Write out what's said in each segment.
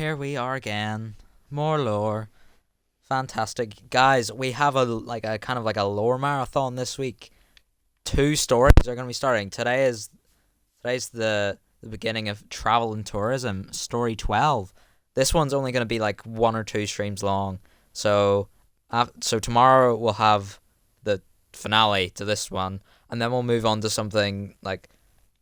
here we are again. More lore. Fantastic. Guys, we have a kind of like a lore marathon this week. Two stories are going to be starting. Today's the beginning of travel and tourism, story 12. This one's only going to be like one or two streams long. So tomorrow we'll have the finale to this one, and then we'll move on to something like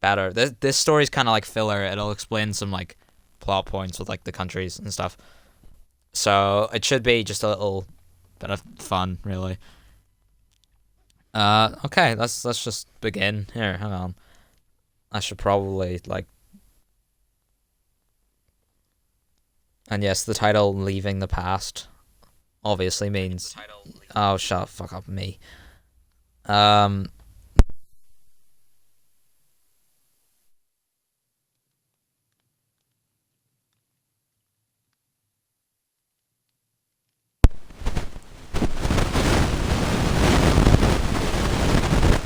better. This story's kind of like filler. It'll explain some like plot points with like the countries and stuff. So it should be just a little bit of fun, really. Okay, let's just begin. Here, hang on. I should probably like. And yes, the title "Leaving the Past" obviously means. Oh, shut fuck up, me. Um.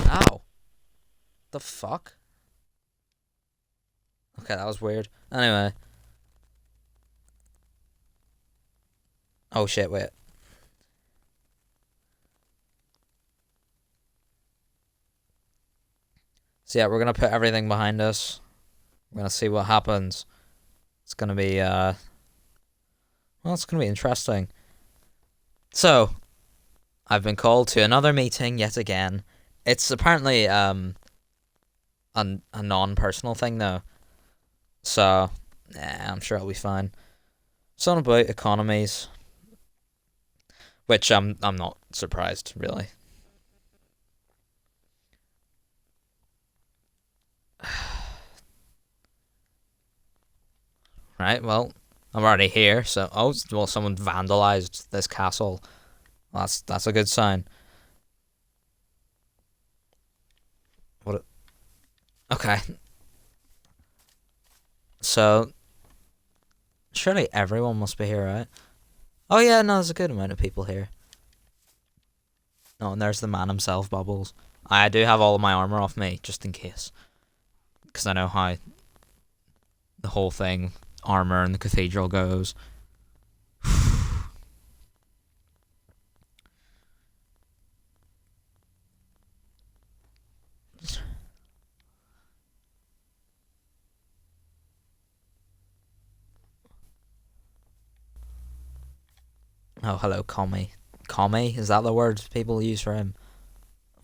Ow. The fuck? Okay, that was weird. Anyway. Oh shit, wait. So yeah, we're gonna put everything behind us. We're gonna see what happens. It's gonna be well, it's gonna be interesting. So, I've been called to another meeting yet again. It's apparently a non-personal thing though. So, I'm sure I'll be fine. Something about economies, which I'm not surprised really. Right, well, I'm already here, so well, someone vandalized this castle. Well, that's a good sign. What? Okay. So, surely everyone must be here, right? Oh yeah, no, there's a good amount of people here. Oh, and there's the man himself, Bubbles. I do have all of my armor off me, just in case. Because I know how the whole thing, armor in the cathedral goes. Oh, hello, Commie. Commie? Is that the word people use for him?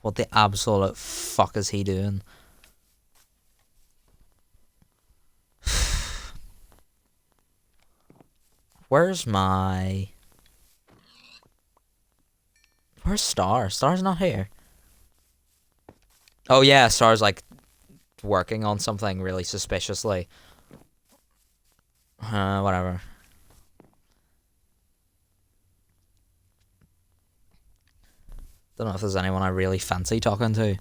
What the absolute fuck is he doing? Where's my... Where's Star? Star's not here. Oh yeah, Star's like working on something really suspiciously. Whatever. Don't know if there's anyone I really fancy talking to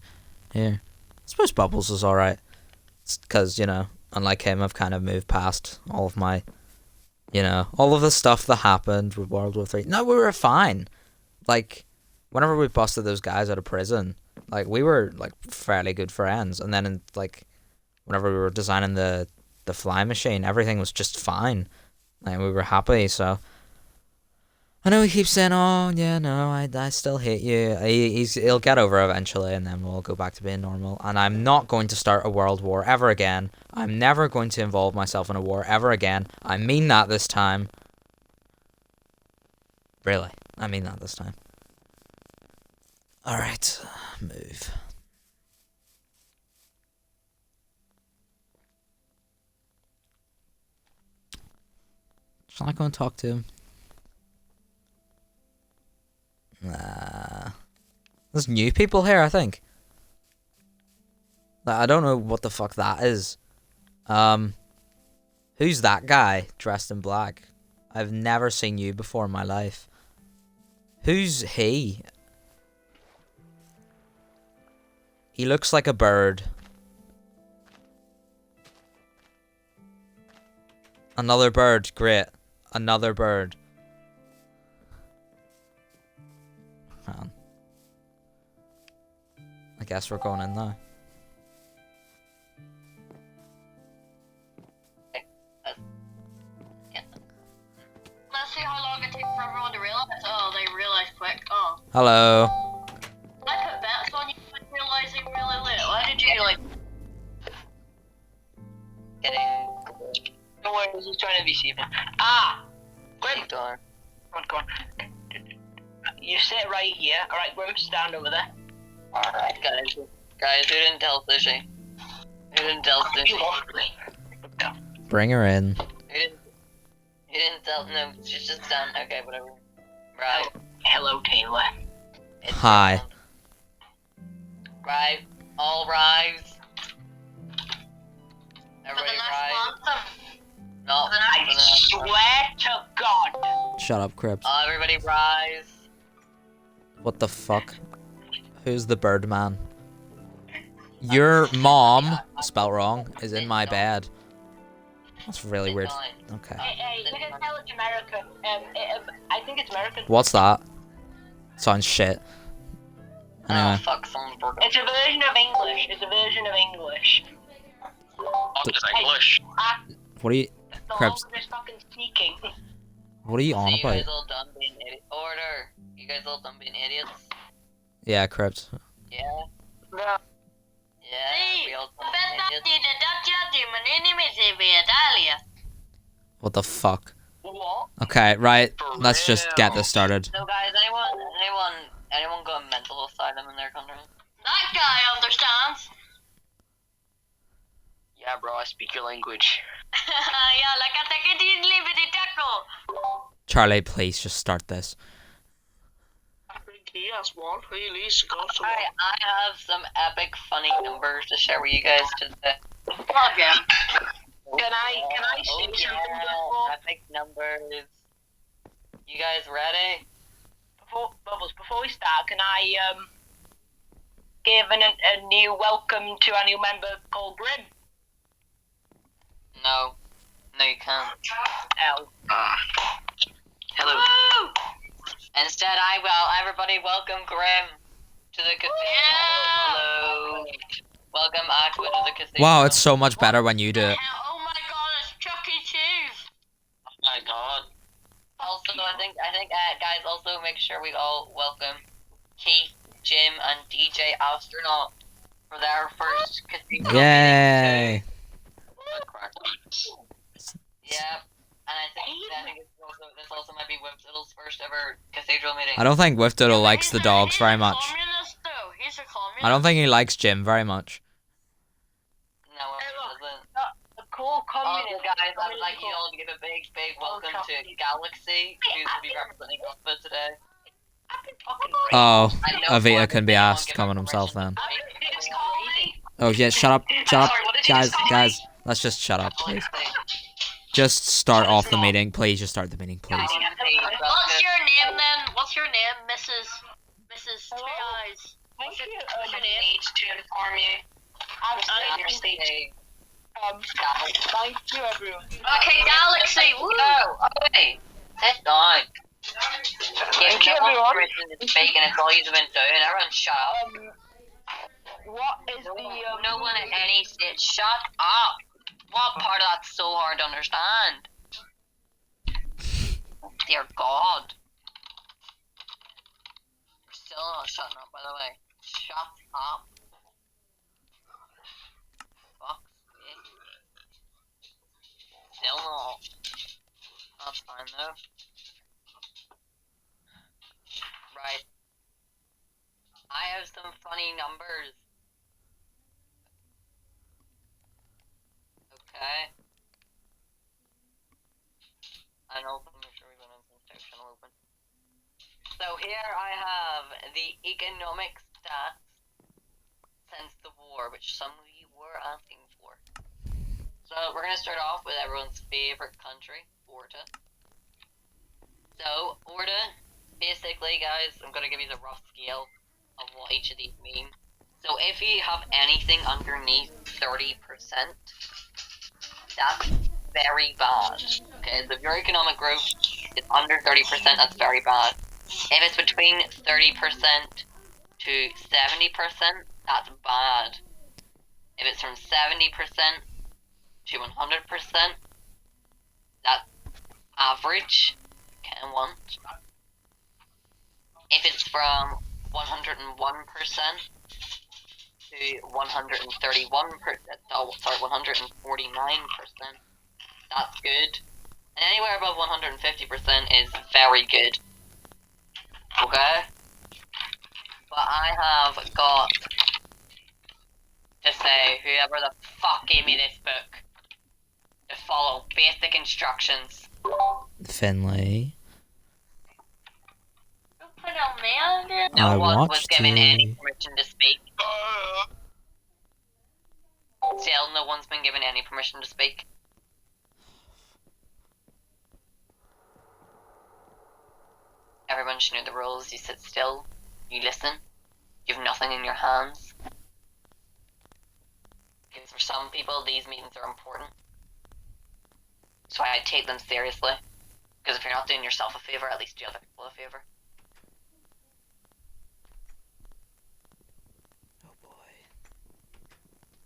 here. I suppose Bubbles is alright. It's because, you know, unlike him, I've kind of moved past all of my, you know, all of the stuff that happened with World War Three. No, we were fine. Like, whenever we busted those guys out of prison, like, we were, like, fairly good friends. And then, whenever we were designing the fly machine, everything was just fine. Like, we were happy, so... I know he keeps saying, "Oh yeah, no, I still hate you." He'll get over it eventually, and then we'll go back to being normal. And I'm not going to start a world war ever again. I'm never going to involve myself in a war ever again. I mean that this time. Really, I mean that this time. All right, move. Shall I go and talk to him? Nah. There's new people here, I think. Like, I don't know what the fuck that is. Who's that guy dressed in black? I've never seen you before in my life. Who's he? He looks like a bird. Another bird, great. Another bird. Man. I guess we're going in now. for everyone to realize. Oh, they realized quick. Oh. Hello. I put bets on you realizing really late. Why did you like? Kidding. Don't worry, he's trying to be Steven. Ah! Grim! Come on. You sit right here. Alright, Grim, stand over there. Alright, guys. Guys, who didn't tell Fishy? Who didn't tell Fishy? Bring her in. He didn't tell. No, she's just done. Okay, whatever. Right. Hello, Taylor. Hi. Right. All rise. Everybody rise. No, I swear to God. Shut up, Crips. Everybody rise. What the fuck? Who's the Birdman? Your mom, spelled wrong, is in my bed. That's really weird. Okay. Hey, you can tell it's American. I think it's American. What's that? Sounds shit. Anyway. Oh, fuck, it's a version of English. It's a version of English. It's English. What are you... Crips. Fucking speaking. What are you on You about? guys all done being idiots? Order. You guys all done being idiots? Yeah, Crips. Yeah. Yeah. Yeah, we all done being idiots. What the fuck? What? Okay, right. Let's just get this started. So guys, anyone got a mental asylum in their country? That guy understands. Yeah, bro, I speak your language. Yeah, like I think it is liberty tackle. Charlie, please just start this. Yes, one, please, go to Alright, I have some epic funny numbers to share with you guys today. Okay. Can I say something before? Epic numbers. You guys ready? Before we start, can I give a new welcome to a new member called Grim? No. No, you can't. Hello. Woo! Instead, everybody welcome Grim to the cathedral. Yeah. Hello. Welcome Aqua to the cathedral. Wow, it's so much better when you do it. Oh my God, it's Chuck E. Cheese. Oh my God. Also, I think, guys, also make sure we all welcome Keith, Jim, and DJ Astronaut for their first cathedral Yay! meeting. Yeah, and I think this also might be Whiptiddle's first ever cathedral meeting. I don't think Whiptiddle likes the He's dogs very a much. communist, though. He's a communist. I don't think he likes Jim very much. No, he doesn't. A cool communist. Also, guys, I would like you all to give a big welcome to Galaxy, who's to be representing Alpha today. Oh, Avita can be asked to come on himself then. Oh yeah, shut up, guys, let's just shut up, please. Just start off the meeting, please. Just start the meeting, please. What's your name then? What's your name, Mrs. Two Eyes? What's your name? To inform you. I'm your stage. Thank you, everyone. Okay, Galaxy. Woo! No, okay. Sit down. Thank you, everyone. It's bacon. It's all you've been doing. Everyone, shut up. What is the no one at any stage? Shut up. What part of that's so hard to understand? Dear God. You're still not shutting up, by the way. Shut up. Fuck's sake. Still not. That's fine though. Right. I have some funny numbers. Okay. And open, make sure we don't have some section open. So here I have the economic stats since the war, which some of you were asking for. So we're gonna start off with everyone's favorite country, Orta. So Orta, basically, guys, I'm gonna give you the rough scale of what each of these mean. So if you have anything underneath 30%, that's very bad. Okay, so if your economic growth is under 30%, that's very bad. If it's between 30% to 70%, that's bad. If it's from 70% to 100%, that's average. can want. If it's from 101% to 131%, oh, sorry, 149%, that's good. And anywhere above 150% is very good. Okay? But I have got to say, whoever the fuck gave me this book, to follow basic instructions. Finley. Don't put on man again. No I one was watched given any you. permission to speak. Still, no one's been given any permission to speak. Everyone should know the rules. You sit still, you listen, you have nothing in your hands. Because for some people, these meetings are important. So I take them seriously. Because if you're not doing yourself a favor, at least do other people a favor. Oh boy.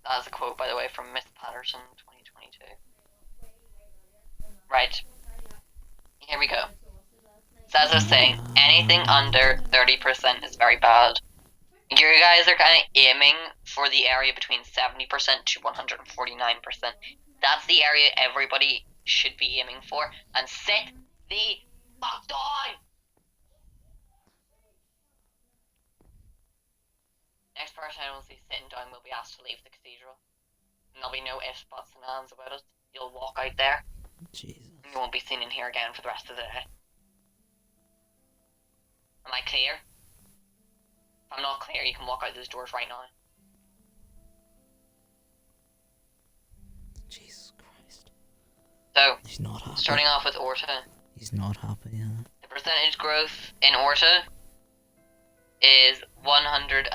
That is a quote, by the way, from Miss Patterson, 2022. Right. Here we go. So as I was saying, anything under 30% is very bad. You guys are kind of aiming for the area between 70% to 149%. That's the area everybody should be aiming for. And sit the fuck down! Next person I will see sitting down will be asked to leave the cathedral. And there'll be no ifs, buts, and ands about it. You'll walk out there, Jesus. and you won't be seen in here again for the rest of the day. Am I clear? If I'm not clear, you can walk out those doors right now. Jesus Christ. So, He's not happy. starting off with Orta. He's not happy, yeah. The percentage growth in Orta is 169%.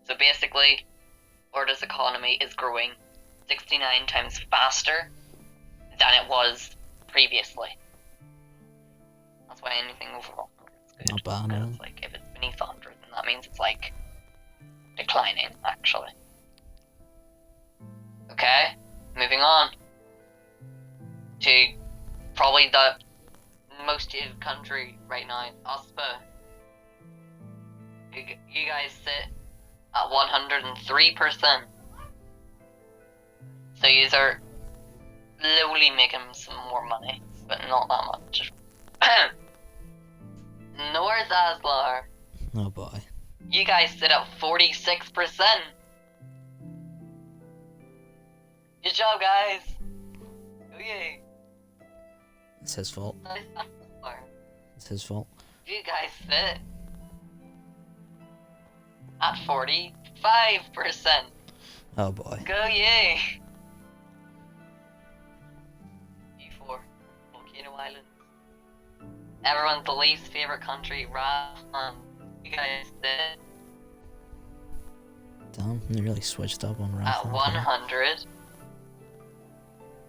So basically, Orta's economy is growing 69 times faster than it was previously. That's why anything over 100 is good. Not bad, Because no. it's like, if it's beneath 100, then that means it's like declining, actually. Okay, moving on to probably the most hated country right now, USPA. You guys sit at 103%. So you are slowly making some more money, but not that much. North Aslar, Oh boy. you guys sit at 46%. Good job, guys. Oh yay. It's his fault. Nice Aslar. It's his fault. You guys sit at 45%. Oh boy. Go yay! E4, Volcano Islands. Everyone's least favorite country, Rahman. You guys sit Damn, they really switched up on at Rafa.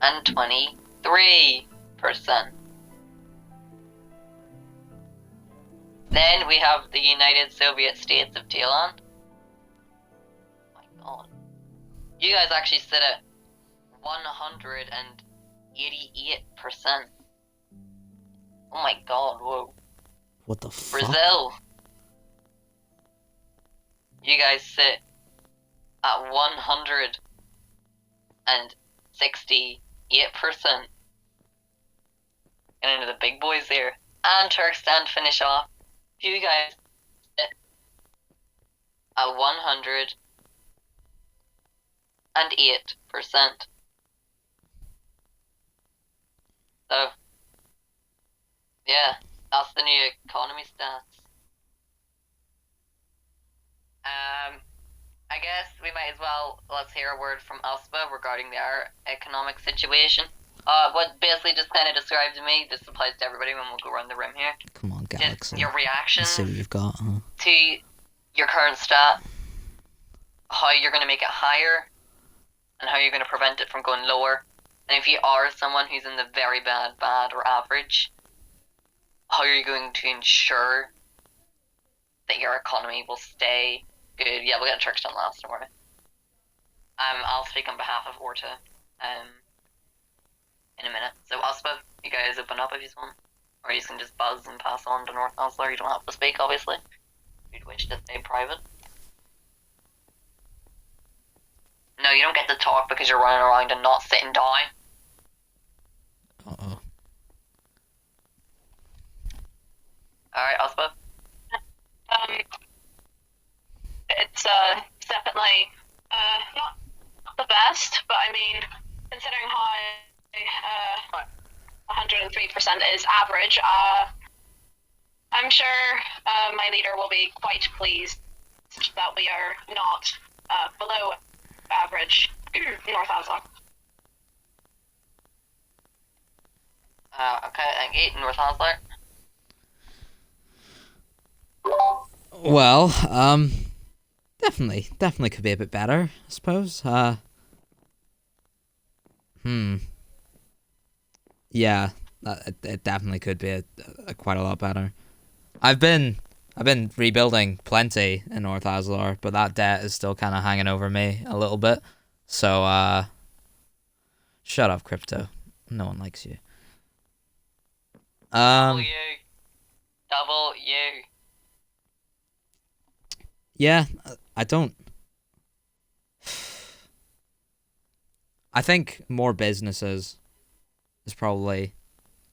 123%. Then we have the United Soviet States of Thailand. Oh my god. You guys actually sit at 188%. Oh my god, whoa. What the fuck? Brazil. You guys sit at 168%. And into the big boys there. And Turkestan to finish off. You guys sit at 108%. So, yeah, that's the new economy stats. I guess we might as well, let's hear a word from USPA regarding their economic situation. What basically just kind of described to me, this applies to everybody when we'll go around the room here. Come on, Just Galaxy. your Let's reactions see what you've got, huh? to your current stat, how you're going to make it higher, and how you're going to prevent it from going lower. And if you are someone who's in the very bad, or average, how are you going to ensure that your economy will stay good? Yeah, we'll get Turkestan last, don't worry. I'll speak on behalf of Orta in a minute. guys open up if you want. Or you can just buzz and pass on to North Oslo. You don't have to speak, obviously. You'd wish to stay private. No, you don't get to talk because you're running around and not sitting down. Uh-oh. Alright, Ospo. It's definitely not the best, but I mean, considering how 103% is average, I'm sure my leader will be quite pleased that we are not below average North Oslo. Okay, thank you. North Oslo. Well, definitely could be a bit better, I suppose. Yeah, it definitely could be a quite a lot better. I've been rebuilding plenty in North Oslo, but that debt is still kind of hanging over me a little bit. So, shut up, crypto. No one likes you. W. W. Yeah, I don't. I think more businesses is probably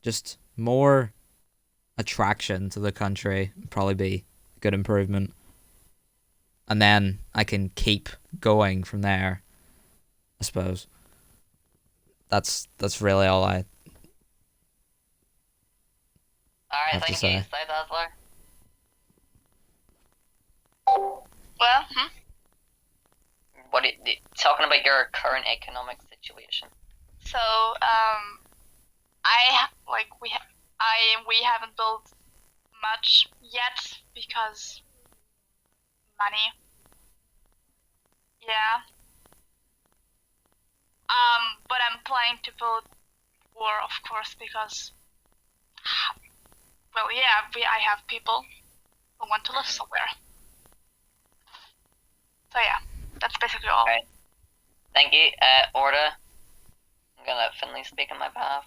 just more attraction to the country. Would probably be a good improvement, and then I can keep going from there. I suppose that's really all I Alright, have to thank you. say. South Oslo. Well, What talking about your current economic situation? so we haven't built much yet because money. Yeah. But I'm planning to build more, of course, because well, yeah, I have people who want to live somewhere. So yeah, that's basically all. Right. Thank you. Orda. I'm gonna let Finley speak on my behalf.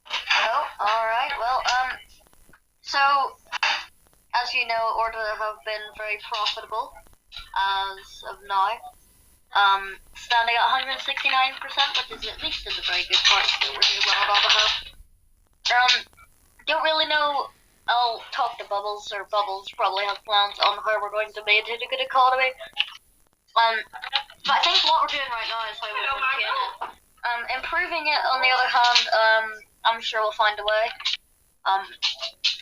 Oh, alright, well, so, as you know, Order have been very profitable as of now. Standing at 169%, which is at least in the very good part, so we're doing well on behalf. Don't really know, I'll talk to Bubbles, or Bubbles probably has plans on how we're going to maintain a good economy. But I think what we're doing right now is how we maintain it. Improving it, on the other hand, I'm sure we'll find a way.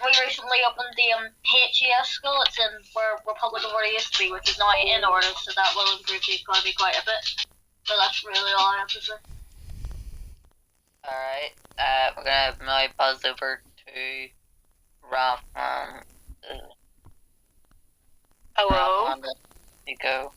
We recently opened the HES school. It's in where Republic of Order used to be, which is now in Order, so that will improve the economy quite a bit. But that's really all I have to say. Alright. We're gonna now buzz over to Raf. Hello. Raf, you go.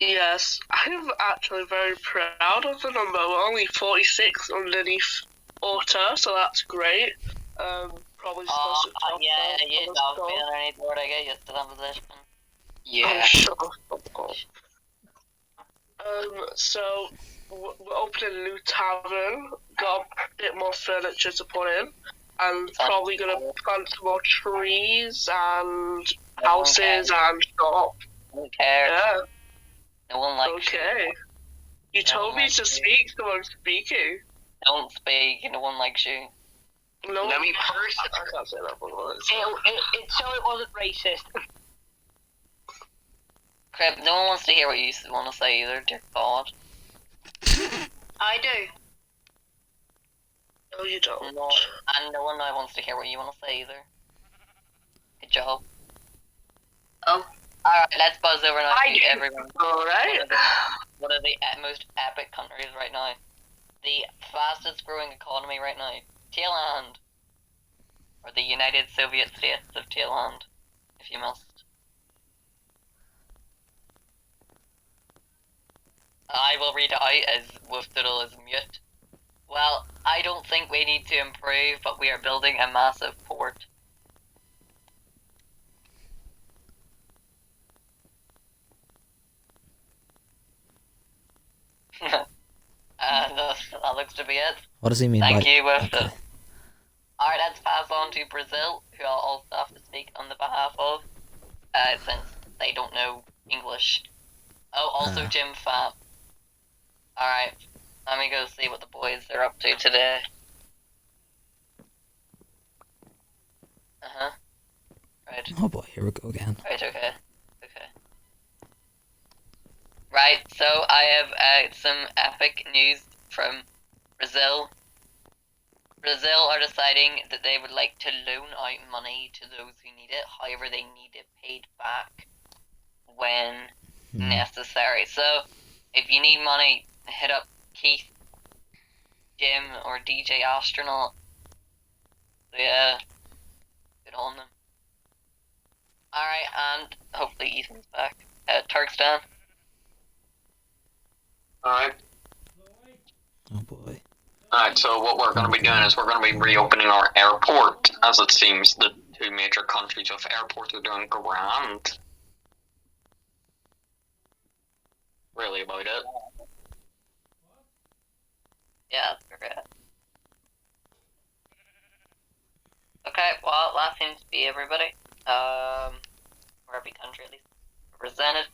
Yes, I'm actually very proud of the number. We're only 46 underneath Orta, so that's great. Probably supposed to top yeah, that you on the don't score. feel any more to get used to that position. Oh, Yeah. shut up. So we're opening a new tavern, got a bit more furniture to put in, and probably gonna plant more trees and houses and shop. Who cares? Yeah, No one likes you. okay. You told me to speak, so I'm speaking. Don't speak. No one likes you. No, Let me I can't say that one. so it wasn't racist. Crap, no one wants to hear what you want to say either, dear God. I do. No, you don't. No, and no one now wants to hear what you want to say either. Good job. Oh. Alright, let's buzz over now I to do. everyone. Alright. What are the most epic countries right now? The fastest growing economy right now. Thailand. Or the United Soviet States of Thailand, if you must. I will read it out as Wolfdoodle is mute. Well, I don't think we need to improve, but we are building a massive port. That looks looks to be it. What does he mean Thank by? you with Okay. the. Alright, let's pass on to Brazil, who I'll also have to speak on the behalf of, since they don't know English. Oh, also Jim Fat. Alright, let me go see what the boys are up to today. Uh-huh. Right. Oh boy, here we go again. Right, okay. Right, so I have some epic news from Brazil. Brazil are deciding that they would like to loan out money to those who need it. However, they need it paid back when necessary. So, if you need money, hit up Keith, Jim, or DJ Astronaut. So yeah, good on them. Alright, and hopefully Ethan's back. Turkstan. Alright. Oh boy. Alright, so what we're going to be doing is we're going to be reopening our airport, as it seems the two major countries of airports are doing grand. Really about it. Yeah, that's great. Okay, well, that seems to be everybody. Or every country at least represented.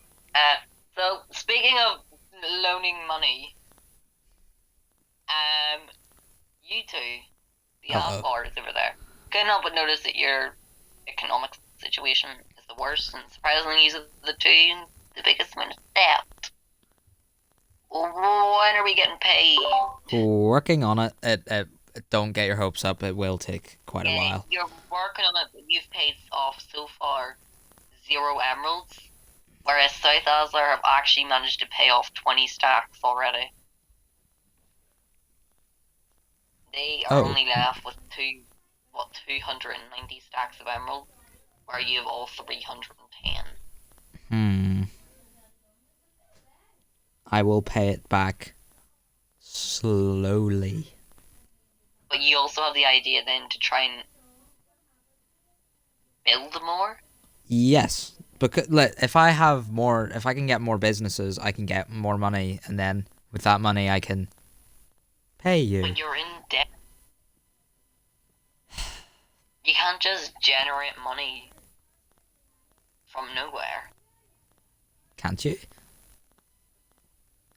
So, speaking of loaning money, you two, the Alvards over there, couldn't help but notice that your economic situation is the worst, and surprisingly, you are the two in the biggest amount of debt. When are we getting paid? Working on it. Don't get your hopes up. It will take quite a while. You're working on it, but you've paid off so far 0 emeralds, whereas South Aslar have actually managed to pay off 20 stacks already. They are only left with 290 stacks of emeralds, where you have all 310. I will pay it back slowly. But you also have the idea then to try and build more? Yes, because if I can get more businesses, I can get more money, and then with that money, I can pay you. But you're in debt. You can't just generate money from nowhere. Can't you?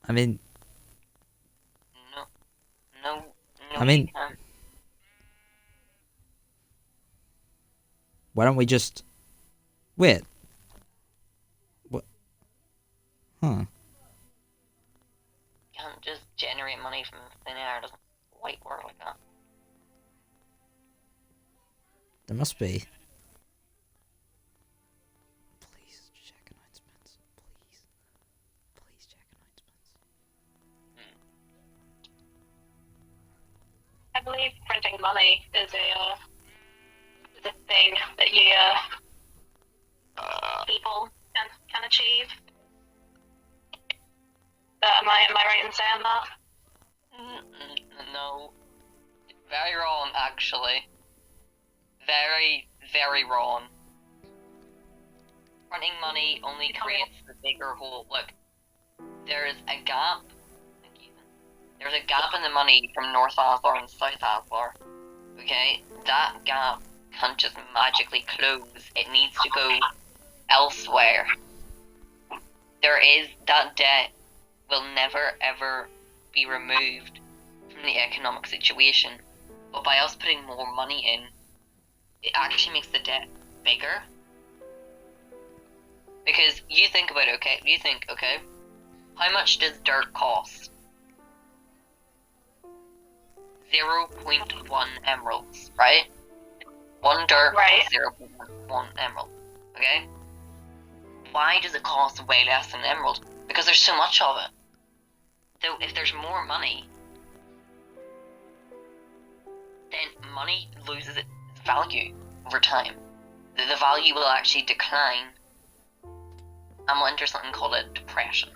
I mean, No. I mean, you can't. why don't we just wait? What? Huh? You can't just generate money from thin air. It doesn't quite work like that. There must be. Please check announcements. Please check announcements. I believe printing money is a thing that you people can achieve. Am I right in saying that? No. Very wrong, actually. Very, very wrong. Printing money only creates the bigger hole. Look, there's a gap. There's a gap in the money from North Aslar and South Aslar. Okay? That gap can't just magically close. It needs to go elsewhere. That debt will never ever be removed from the economic situation. But by us putting more money in, it actually makes the debt bigger. Because you think about it, okay, how much does dirt cost? 0.1 emeralds, right? One dirt costs 0.1 emerald, okay? Why does it cost way less than an emerald? Because there's so much of it. So if there's more money, then money loses its value over time. The value will actually decline, and we'll enter something called a depression,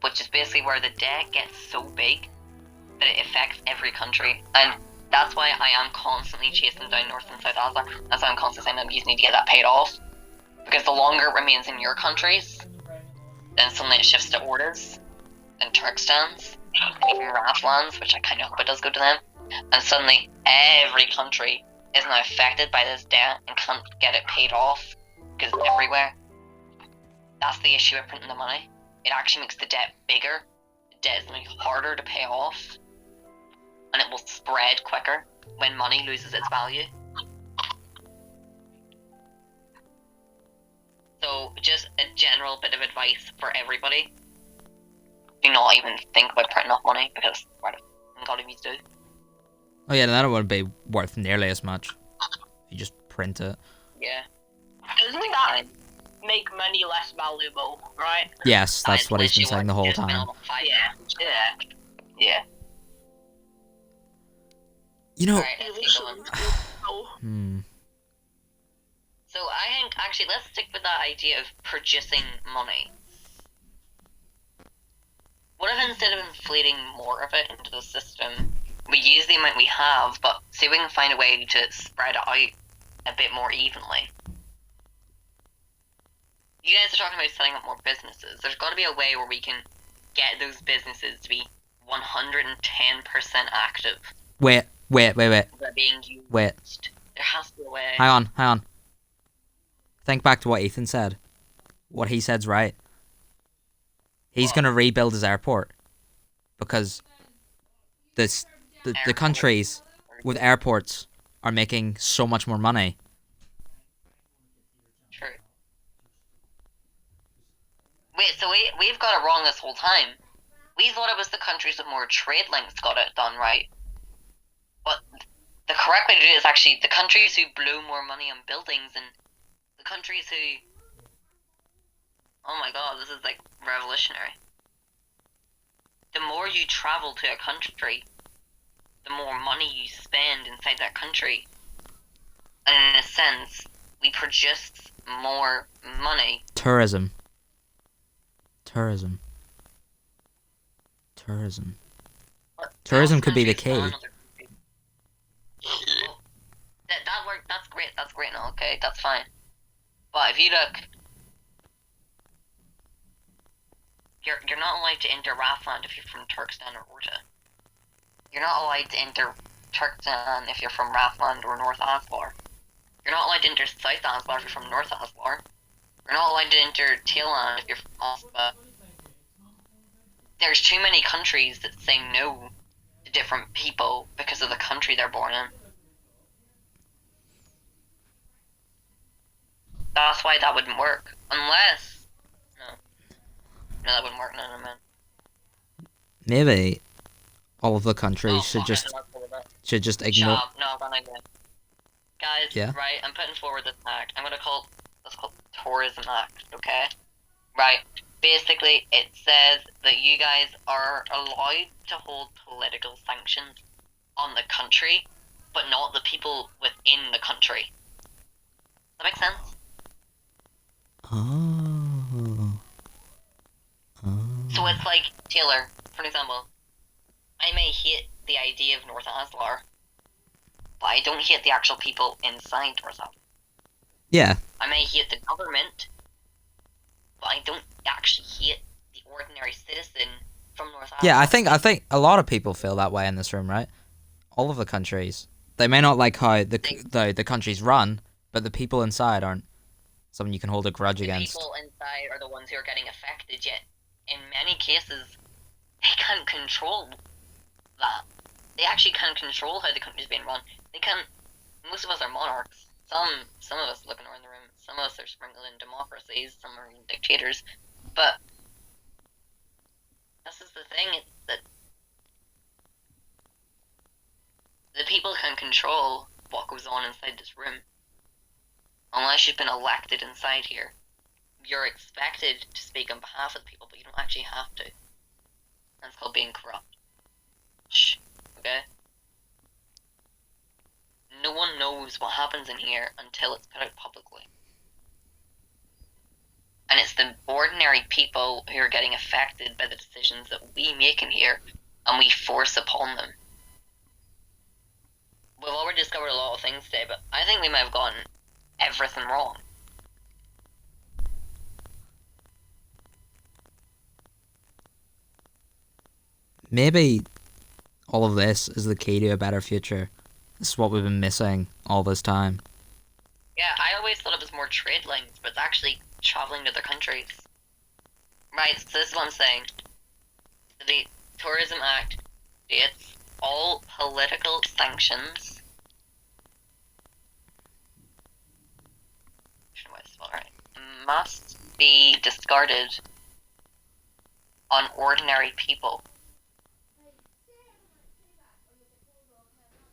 which is basically where the debt gets so big that it affects every country. And that's why I am constantly chasing down North and South Aslar. That's why I'm constantly saying that you need to get that paid off. Because the longer it remains in your countries, then suddenly it shifts to orders. than Turkstan's, and even Raflan's, which I kind of hope it does go to them. And suddenly, every country is now affected by this debt and can't get it paid off because it's everywhere. That's the issue with printing the money. It actually makes the debt bigger. The debt is going to be harder to pay off, and it will spread quicker when money loses its value. So, just a general bit of advice for everybody. Do not even think about printing off money, because what a lot of you do. Oh yeah, that wouldn't be worth nearly as much if you just print it. Yeah. Doesn't that make money less valuable, right? Yes, that's what he's been saying the whole time. Yeah. You know, Alright, let's keep going. So I think, actually, let's stick with that idea of producing money. What if instead of inflating more of it into the system, we use the amount we have, but see if we can find a way to spread it out a bit more evenly? You guys are talking about setting up more businesses. There's got to be a way where we can get those businesses to be 110% active. Wait. They're being used. Wait. There has to be a way. Hang on. Think back to what Ethan said. What he said's right. He's going to rebuild his airport because the countries with airports are making so much more money. True. Wait, so we've got it wrong this whole time. We thought it was the countries with more trade links got it done right. But the correct way to do it is actually the countries who blew more money on buildings, and the countries who... Oh my god, this is like revolutionary. The more you travel to a country, the more money you spend inside that country. And in a sense, we produce more money. Tourism could be the key. Well, that work. That's great. That's great. No, okay, that's fine. But if you look, you're not allowed to enter Rafland if you're from Turkestan or Orta. You're not allowed to enter Turkestan if you're from Rafland or North Aslar. You're not allowed to enter South Aslar if you're from North Aslar. You're not allowed to enter Tailland if you're from Aspa. There's too many countries that say no to different people because of the country they're born in. That's why that wouldn't work. Unless... No, that wouldn't work, no, man. Maybe all of the countries should just ignore... Shut up. No, run again. Guys, Yeah? right, I'm putting forward this act. I'm gonna call it Tourism Act, okay? Right. Basically, it says that you guys are allowed to hold political sanctions on the country, but not the people within the country. Does that make sense? So it's like, Taylor, for example, I may hate the idea of North Aslar, but I don't hate the actual people inside North Aslar. Yeah. I may hate the government, but I don't actually hate the ordinary citizen from North Aslar. Yeah, I think a lot of people feel that way in this room, right? All of the countries. They may not like how the countries run, but the people inside aren't something you can hold a grudge against. The people inside are the ones who are getting affected, yet in many cases, they can't control that. They actually can't control how the country's being run. They can't... Most of us are monarchs. Some of us looking around the room, some of us are sprinkled in democracies, some are in dictators, but this is the thing, it's that the people can control what goes on inside this room. Unless you've been elected inside here, you're expected to speak on behalf of the people, but you don't actually have to. That's called being corrupt. Shh. Okay? No one knows what happens in here until it's put out publicly. And it's the ordinary people who are getting affected by the decisions that we make in here, and we force upon them. We've already discovered a lot of things today, but I think we might have gotten everything wrong. maybe all of this is the key to a better future. This is what we've been missing all this time. Yeah, I always thought it was more trade links, but it's actually traveling to other countries. Right, so this is what I'm saying. The Tourism Act states all political sanctions. Must be discarded on ordinary people.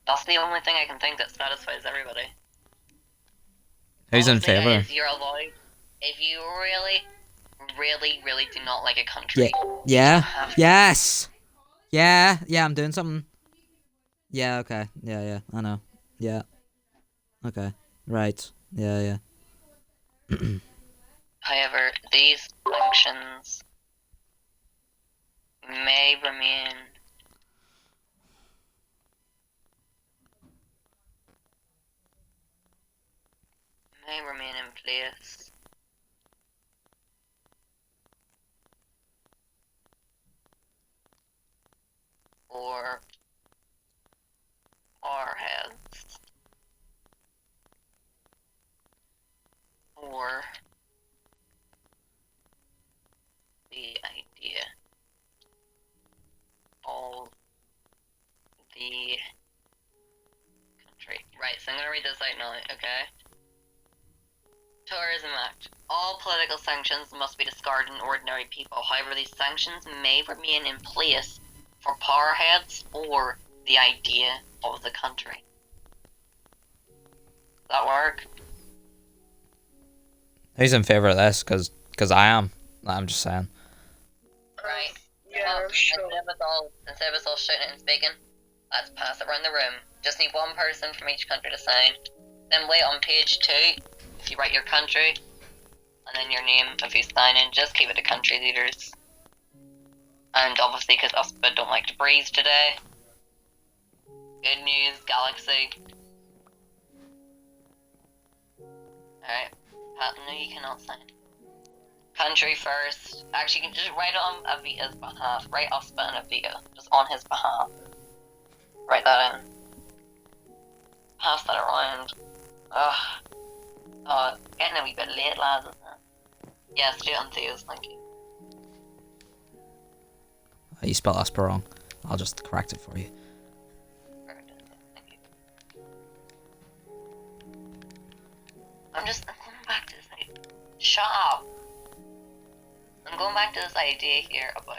That's the only thing I can think that satisfies everybody. Who's in Honestly, favor? guys, you're allowed, if you really, really, really do not like a country. Yeah. have- Yes. Yeah. I'm doing something. Yeah. Okay. Yeah. I know. Yeah. Okay. Right. Yeah. However, these sanctions may remain in place for our heads or the idea of the country. Right, so I'm gonna read this out now, okay? Tourism Act. All political sanctions must be discarded on ordinary people. However, these sanctions may remain in place for powerheads or the idea of the country. Does that work? Who's in favor of this? Cause I am. I'm just saying. Right. Yeah, Well, sure. instead of us all shouting and speaking, let's pass it around the room. Just need one person from each country to sign. Simply on page 2, if you write your country, and then your name if you sign in, just keep it to country leaders. And obviously, because us but don't like to breathe today. Good news, Galaxy. Alright, Pat, no, you cannot sign. Country first. Actually, you can just write it on Avita's behalf. Write Ospa and Avita, just on his behalf. Write that in. Pass that around. Ugh. Oh, getting a wee bit late, lads, isn't it? Yeah, straight on Theo's, thank you. You spelled Asper wrong. I'll just correct it for you. Thank you. I'm going back to this idea. Shut up! I'm going back to this idea here about,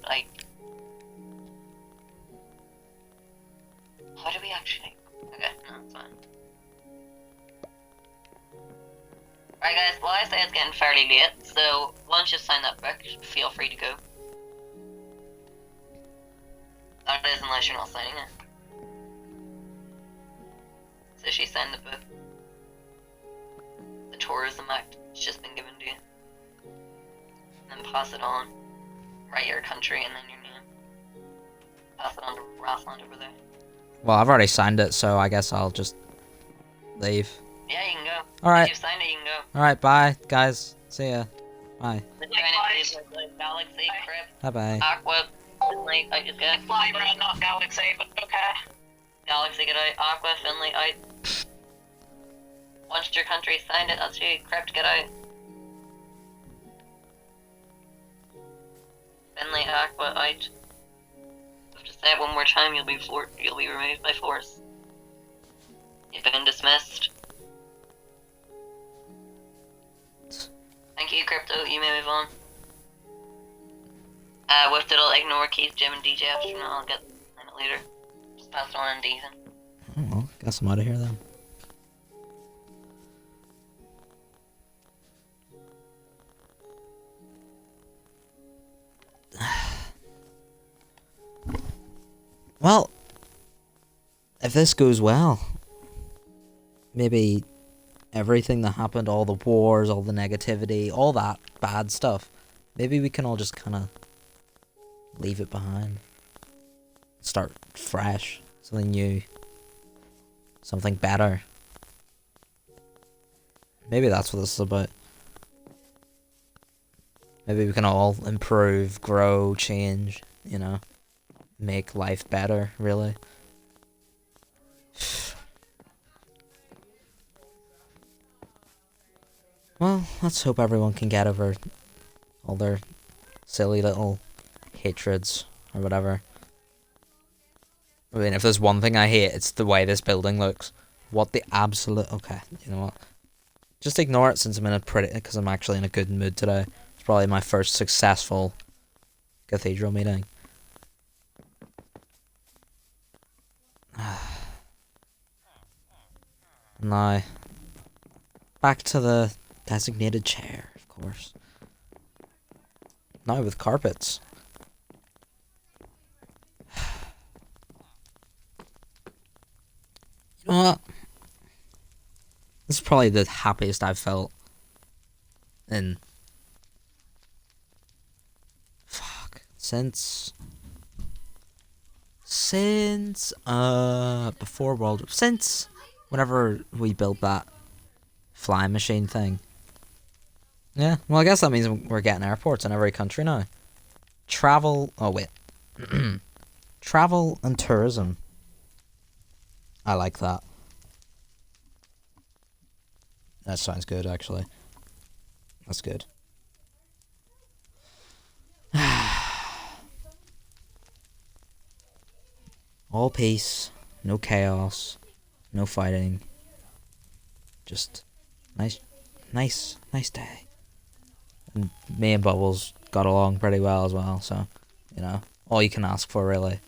like... How do we actually... Okay, no, it's fine. Alright guys, well I say it's getting fairly late, so once you sign that book, feel free to go. That is unless you're not signing it. So she signed the book. The Tourism Act has just been given to you. And then pass it on. Write your country and then your name. Pass it on to Rathland over there. Well, I've already signed it, so I guess I'll just leave. Yeah, you can go. Alright. If you've signed it, you can go. Alright, bye, guys. See ya. Bye. The Galaxy, Crypt, Bye. Aqua, Finley, I just get Lyra, not Galaxy, but okay. Galaxy, get out. Aqua, Finley, out. Once your country signed it, that's you. Crypt, get out. Finley, Aqua, out. If to say it one more time, you'll be removed by force. You've been dismissed. Thank you, Crypto. You may move on. With it'll ignore Keith, Jim, and DJ after now. I'll get them later. Just pass it on and Ethan. Oh, well, guess I'm out of here then. Well, if this goes well, maybe everything that happened, all the wars, all the negativity, all that bad stuff, maybe we can all just kind of leave it behind. Start fresh, something new, something better. Maybe that's what this is about. Maybe we can all improve, grow, change, you know. make life better, really. Well, let's hope everyone can get over all their silly little hatreds or whatever. I mean, if there's one thing I hate, it's the way this building looks. What the absolute... Okay, you know what? Just ignore it since I'm in a because I'm actually in a good mood today. It's probably my first successful cathedral meeting. Now, back to the designated chair, of course. Now with carpets. You know what? This is probably the happiest I've felt in... Fuck. Since... Before World War... Since... Whenever we built that flying machine thing. Yeah, well, I guess that means we're getting airports in every country now. Travel... Oh, wait. Travel and tourism. I like that. That sounds good, actually. That's good. All peace, no chaos, no fighting. Just nice day. And me and Bubbles got along pretty well as well, so, you know, all you can ask for, really.